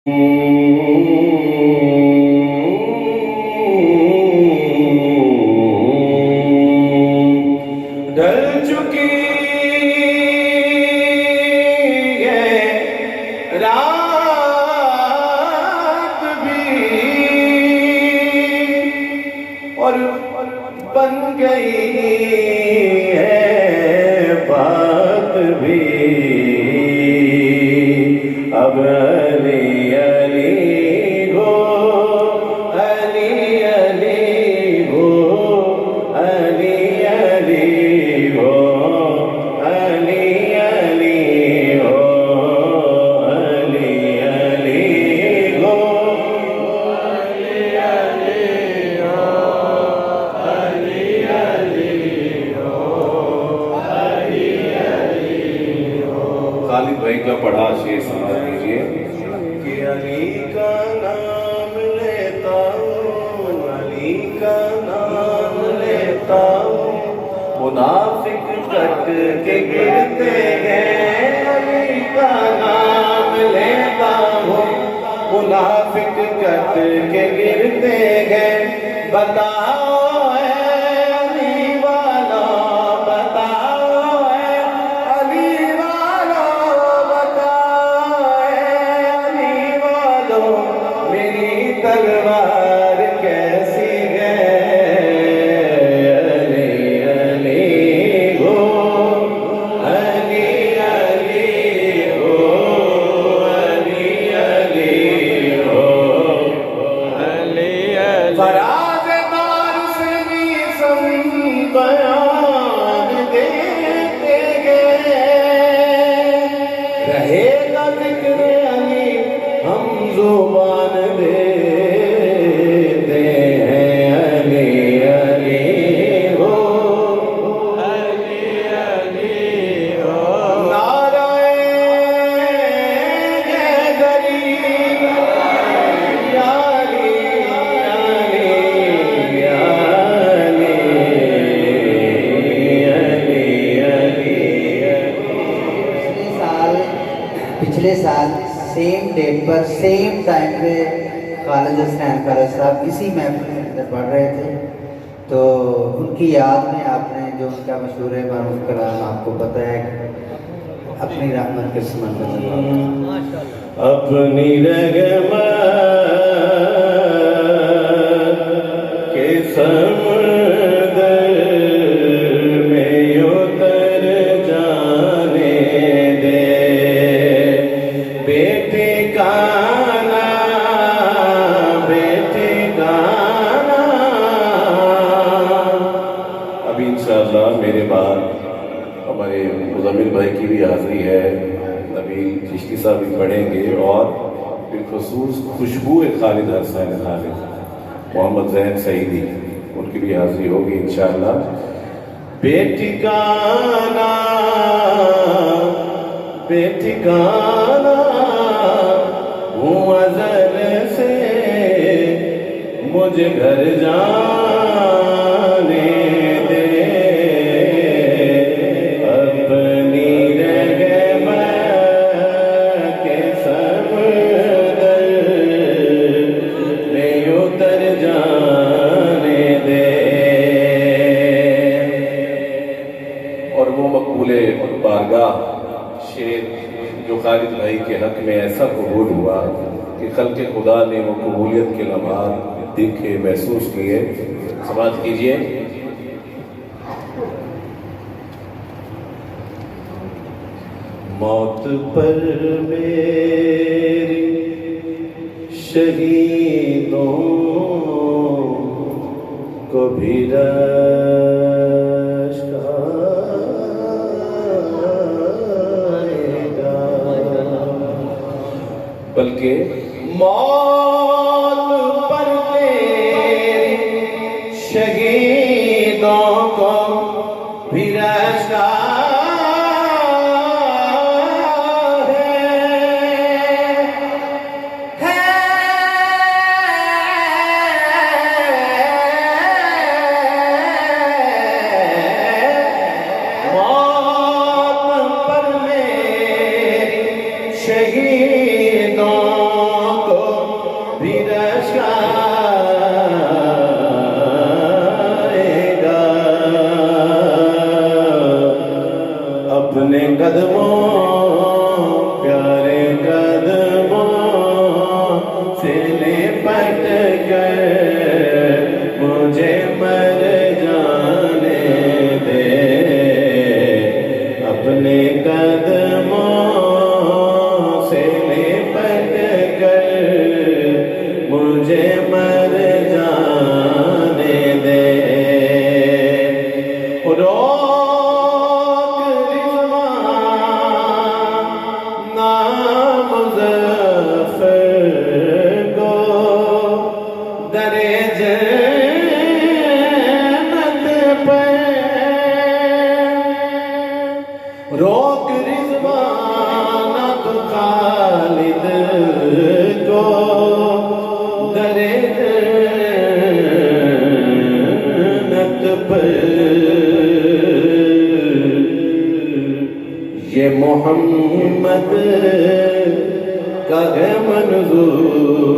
ڈل چکی ہے رات بھی اور بن گئی ہے بات بھی اب علی علی گو علی علی گو علی علی گو علی علی گو علی علی گو علی علی گو علی علی گو علی علی گو. خالد بھائی کا پڑھا شعر سنا دیجیے کہ علی کا نام لیتا ہوں علی کا نام لیتا ہوں منافق کٹ کے گرتے ہیں علی کا نام لیتا ہوں منافق کٹ کے گرتے ہیں بتاؤ اے علی والا بتاؤ اے علی والا بتاؤ اے علی والو میری تلوار کیسی ہے علی علی گو علی علی گو علی علی گو علی علی فراز دار سے بھی بیان دیتے گئے رہے گا ذکر علی ہم زبان دیتے ہیں علی علی ہو علی علی ہو نعرہ حیدری یا علی علی یا علی علی پچھلے سال سیم ڈیٹ پر سیم ٹائم پہ خالد حسین فیروز صاحب اسی محفل کے اندر پڑھ رہے تھے تو ان کی یاد میں آپ نے جو ان کا مشہور ہے معروف کلام آپ کو پتہ ہے اپنی رحمت کے سمندر میں اپنی رحمت کے سمندر میں اتر جانے دے بیٹے کانا بیٹے کانا ابھی انشاءاللہ میرے بعد ہمارے مزمل بھائی کی بھی حاضری ہے نبیل چشتی صاحب بھی پڑھیں گے اور بالخصوص خوشبو خالد حسین خالد محمد زین سعیدی ان کی بھی حاضری ہوگی انشاءاللہ بے ٹھکانہ بے ٹھکانہ ہوں ازل سے مجھے گھر جانے دے اپنی رحمت کے سمندر میں اتر جانے دے اور وہ مقبول بارگاہ شعر جو خالد بھائی کے حق میں ایسا قبول ہوا کہ خلق خدا نے وہ قبولیت کے لمحات دیکھے محسوس کیے سماعت کیجئے موت پر میری شہیدوں کو بھی رشک آئے گا بلکہ موت پر میری شہیدوں کو بھی رشک شہیدوں محمد کا ہے منظور